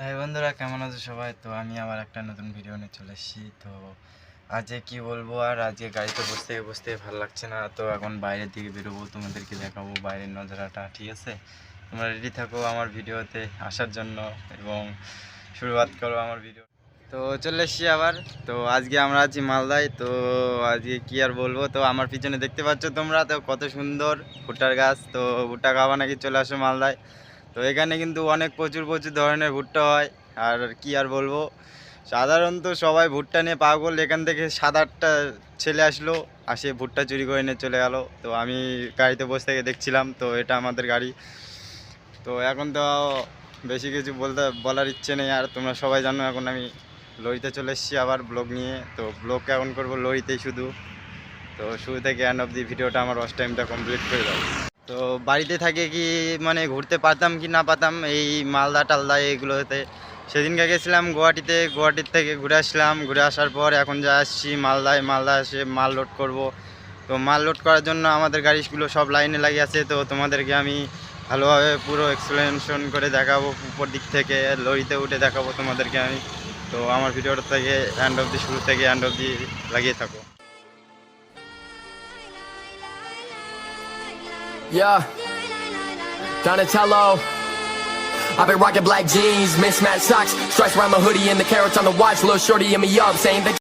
High বন্ধুরা, কেমন আছো সবাই? তো আমি আবার একটা নতুন ভিডিও নিয়ে চলে এসেছি। তো আজকে কি বলবো, আর আজকে গাড়িতে বসতে বসতে ভালো লাগছে না। তো এখন বাইরের দিকে বেরোবো, তোমাদেরকে দেখাবো বাইরের নজারাটা। ঠিক আছে, তোমরা রেডি থাকো আমার ভিডিওতে আসার জন্য এবং শুরুয়াত করো আমার ভিডিও। তো চলে এসেছি আবার। তো আজকে আমরা আছি মালদায়। তো আজকে কি আর বলবো, তো আমার পিছনে দেখতে পাচ্ছ তোমরা, তো কত সুন্দর ভুট্টার গাছ। তো ভুট্টা খাওয়া নাকি চলে আসো মালদায়। তো এখানে কিন্তু অনেক প্রচুর ধরনের ভুট্টা হয়। আর কি আর বলবো, সাধারণত সবাই ভুট্টা নিয়ে পাগল। এখান থেকে 7-8টা ছেলে আসলো, আসে ভুট্টা চুরি করে নিয়ে চলে গেল। তো আমি গাড়িতে বসে থেকে দেখছিলাম। তো এটা আমাদের গাড়ি। তো এখন তো বেশি কিছু বলার ইচ্ছে নেই। আর তোমরা সবাই জানো এখন আমি লরিতে চলে এসেছি আবার ব্লগ নিয়ে। তো ব্লগ এখন করবো লরিতেই শুধু। তো শুরু থেকে এন্ড অফ দি ভিডিওটা আমার ওয়াচ টাইমটা কমপ্লিট করে দাও। তো বাড়িতে থাকে কি মানে ঘুরতে পারতাম কি না পারতাম এই মালদা টালদা এইগুলোতে। সেদিনকে গেছিলাম গুয়াহাটির থেকে ঘুরে আসলাম। ঘুরে আসার পর এখন যা আসছি মালদা এসে মাল লোড করব। তো মাল লোড করার জন্য আমাদের গাড়িগুলো সব লাইনে লাগিয়ে আছে। তো তোমাদেরকে আমি ভালোভাবে পুরো এক্সপ্লেনেশন করে দেখাবো, উপর দিক থেকে লরিতে উঠে দেখাবো তোমাদেরকে আমি। তো আমার ভিডিওটা থেকে শুরু থেকে এন্ড অফ দি লাগিয়ে থাকো। Yeah, Donatello. I've been rocking black jeans, mismatched socks, stripes around my hoodie, and the carrots on the watch. Little shorty in me up, saying that.